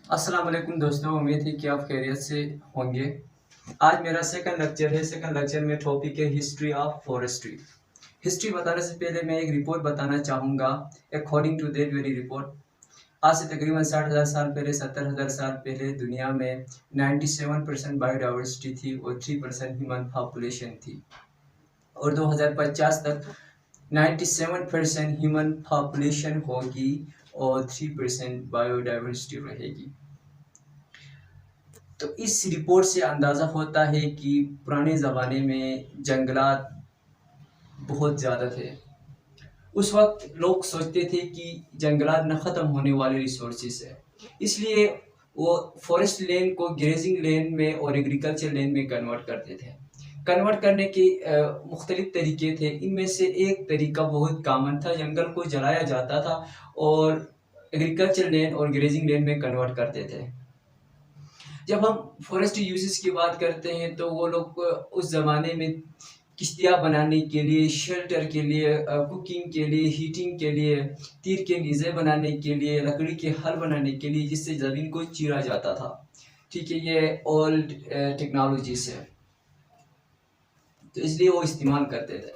अस्सलाम वालेकुम दोस्तों, उम्मीद है कि आप खैरियत से होंगे। आज मेरा सेकंड लेक्चर है। सेकंड लेक्चर में टॉपिक है हिस्ट्री ऑफ फॉरेस्ट्री। हिस्ट्री बताने से पहले मैं एक रिपोर्ट बताना चाहूँगा। According to that very report, आज से तकरीबन 60,000 साल पहले, 70,000 साल पहले दुनिया में 97% बायोडाइवर्सिटी थी और 3% ह्यूमन पॉपुलेशन थी। और 2050 तक 97% ह्यूमन पॉपुलेशन होगी और 3% बायोडाइवर्सिटी रहेगी। तो इस रिपोर्ट से अंदाज़ा होता है कि पुराने ज़माने में जंगलात बहुत ज़्यादा थे। उस वक्त लोग सोचते थे कि जंगलात न ख़त्म होने वाले रिसोर्सेज है, इसलिए वो फॉरेस्ट लैंड को ग्रेजिंग लैंड में और एग्रीकल्चर लैंड में कन्वर्ट करते थे। कन्वर्ट करने के मुख्तलिफ तरीके थे। इनमें से एक तरीका बहुत कॉमन था, जंगल को जलाया जाता था और एग्रीकल्चर लैंड और ग्रेजिंग लैंड में कन्वर्ट करते थे। जब हम फॉरेस्ट यूजेस की बात करते हैं तो वो लोग उस ज़माने में किश्तियाँ बनाने के लिए, शेल्टर के लिए, कुकिंग के लिए, हीटिंग के लिए, तीर के नीज़े बनाने के लिए, लकड़ी के हल बनाने के लिए, जिससे ज़मीन को चीरा जाता था। ठीक है, ये ओल्ड टेक्नोलॉजीज है, तो इसलिए वो इस्तेमाल करते थे।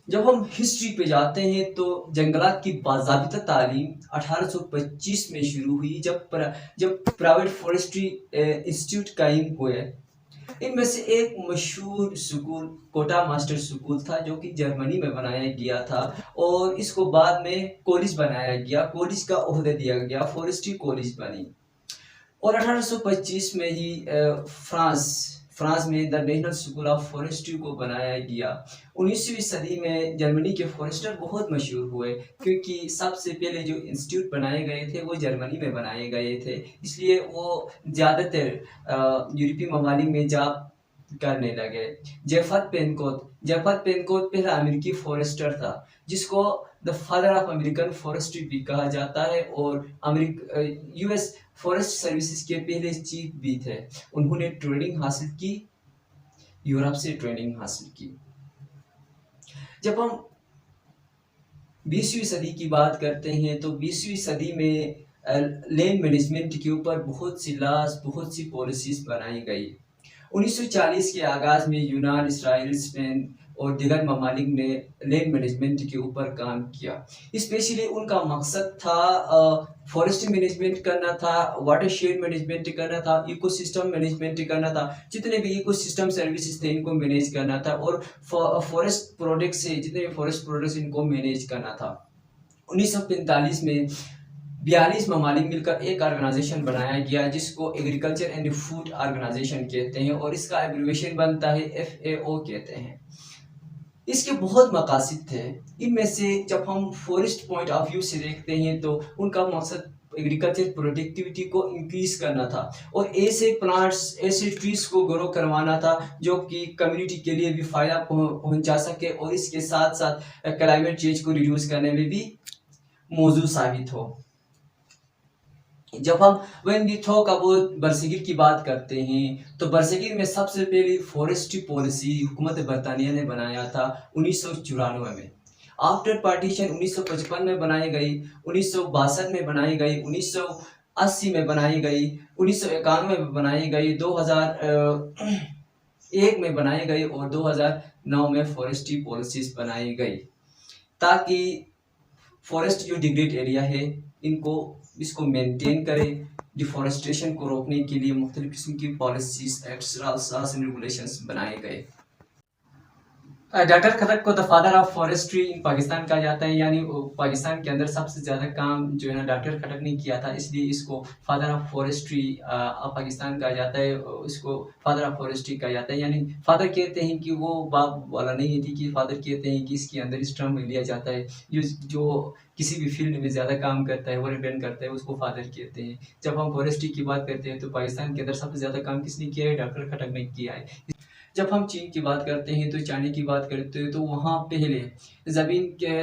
जब हम हिस्ट्री पे जाते हैं तो जंगलात की बाज़ाबिता तालीम 1825 में शुरू हुई, जब प्राइवेट फॉरेस्ट्री इंस्टीट्यूट कायम हुए। इनमें से एक मशहूर स्कूल कोटा मास्टर स्कूल था, जो कि जर्मनी में बनाया गया था और इसको बाद में कॉलेज बनाया गया। कॉलेज का ओहदा दिया गया, फॉरेस्ट्री कॉलेज बनी। और 1825 में ही फ्रांस में the national school of forestry को बनाया गया। 19वीं सदी में जर्मनी के फॉरेस्टर बहुत मशहूर हुए, क्योंकि सबसे पहले जो इंस्टीट्यूट बनाए गए थे वो जर्मनी में बनाए गए थे, इसलिए वो ज़्यादातर यूरोपीय ममालिक में जा करने लगे। जेफर पेनकोट पहला अमेरिकी फॉरेस्टर था, जिसको the father of American forestry भी कहा जाता है, और यूएस फॉरेस्ट सर्विसेज के पहले चीफ भी थे। उन्होंने ट्रेनिंग हासिल की, यूरोप से ट्रेनिंग हासिल की। जब हम 20वीं सदी की बात करते हैं तो 20वीं सदी में लैंड मैनेजमेंट के ऊपर बहुत सी लॉज, बहुत सी पॉलिसीज बनाई गई। 1940 के आगाज़ में यूनान, इसराइल, स्पेन और दीगर ममालिक ने लैंड मैनेजमेंट के ऊपर काम किया। स्पेशली उनका मकसद था फॉरेस्ट मैनेजमेंट करना था, वाटर शेड मैनेजमेंट करना था, इकोसिस्टम मैनेजमेंट करना था। जितने भी इकोसिस्टम सर्विसेज थे इनको मैनेज करना था, और फॉरेस्ट प्रोडक्ट से जितने भी फॉरेस्ट प्रोडक्ट्स इनको मैनेज करना था। 1945 में 42 ममालिक मिलकर एक ऑर्गेनाइजेशन बनाया गया, जिसको एग्रीकल्चर एंड फूड ऑर्गेनाइजेशन कहते हैं, और इसका एब्रिविएशन बनता है FAO कहते हैं। इसके बहुत मकासद थे। इनमें से जब हम फॉरेस्ट पॉइंट ऑफ व्यू से देखते हैं तो उनका मकसद एग्रीकल्चर प्रोडक्टिविटी को इंक्रीज करना था, और ऐसे प्लांट्स, ऐसे ट्रीज को ग्रो करवाना था जो कि कम्युनिटी के लिए भी फ़ायदा पहुंचा सके, और इसके साथ साथ क्लाइमेट चेंज को रिड्यूस करने में भी मौजूद साबित हो। जब हम व्हेन वी टॉक अबाउट बरसगीर की बात करते हैं तो बरसगीर में सबसे पहली फॉरेस्ट्री पॉलिसी हुकूमत बरतानिया ने बनाया था 1994 में। आफ्टर पार्टीशन 1955 में बनाई गई, 1962 में बनाई गई, 1980 में बनाई गई, 1991 में बनाई गई, 2001 में बनाई गई और 2009 में फॉरेस्ट्री पॉलिसीज बनाई गई, ताकि फॉरेस्ट जो डिग्रेड एरिया है इसको मेंटेन करें। डिफॉरेस्टेशन को रोकने के लिए मुख्तलिफ किस्म की policies, acts, rules and regulations बनाए गए। डॉक्टर खटक को द फादर ऑफ फॉरेस्ट्री इन पाकिस्तान कहा जाता है, यानी पाकिस्तान के अंदर सबसे ज़्यादा काम जो है ना डॉक्टर खटक ने किया था, इसलिए इसको father of forestry of Pakistan कहा जाता है। इसको फादर ऑफ फॉरेस्ट्री कहा जाता है, यानी फादर कहते हैं कि वो बाप वाला नहीं है कि फादर कहते हैं कि इसके अंदर इस टर्म में लिया जाता है। जो किसी भी फील्ड में ज़्यादा काम करता है, वो रिपेंड करता है, उसको फादर कहते हैं। जब हम फॉरेस्ट्री की बात करते हैं तो पाकिस्तान के अंदर सबसे ज़्यादा काम किसने किया है? डॉक्टर खटक ने किया है। जब हम चीन की बात करते हैं तो चाइना की बात करते हैं तो वहाँ पहले ज़मीन के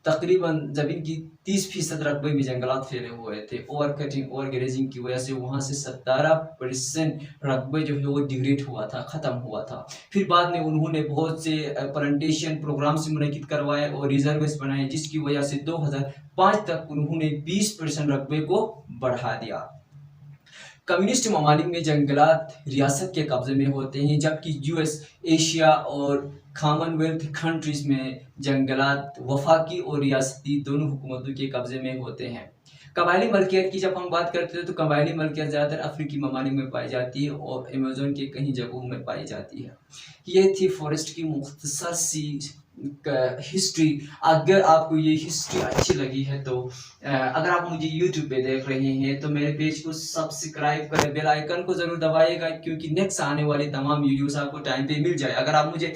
तकरीबन ज़मीन की 30% रकबे में जंगलात फैले हुए थे। ओवर कटिंग, ओवर ग्रेजिंग की वजह से वहाँ से 17% रकबे जो है वो डिग्रेड हुआ था, ख़त्म हुआ था। फिर बाद में उन्होंने बहुत से प्लांटेशन प्रोग्राम्स मुनक्किद करवाए और रिजर्वेस बनाए, जिसकी वजह से 2005 तक उन्होंने 20% रकबे को बढ़ा दिया। कम्युनिस्ट ममालिक में जंगलात रियासत के कब्जे में होते हैं, जबकि यूएस, एशिया और कॉमनवेल्थ कंट्रीज में जंगलात वफाकी और रियासती दोनों हुकूमतों के कब्जे में होते हैं। कबायली मलकियत की जब हम बात करते हैं तो कबायली मलकियत ज़्यादातर अफ्रीकी ममालिक में पाई जाती है और अमेज़न के कई जगहों में पाई जाती है। ये थी फॉरेस्ट की मुख्तसर सी हिस्ट्री। अगर आपको ये हिस्ट्री अच्छी लगी है तो अगर आप मुझे यूट्यूब पे देख रहे हैं तो मेरे पेज को सब्सक्राइब करें, बेल आइकन को ज़रूर दबाइएगा, क्योंकि नेक्स्ट आने वाले तमाम वीडियोस आपको टाइम पे मिल जाए। अगर आप मुझे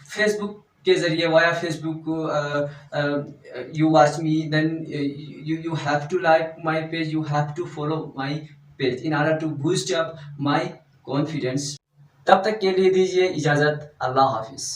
फेसबुक के ज़रिए via Facebook you watch me, then you have to like my page, you have to follow my page in order to boost up my confidence। तब तक के लिए दीजिए इजाज़त। अल्लाह हाफिज़।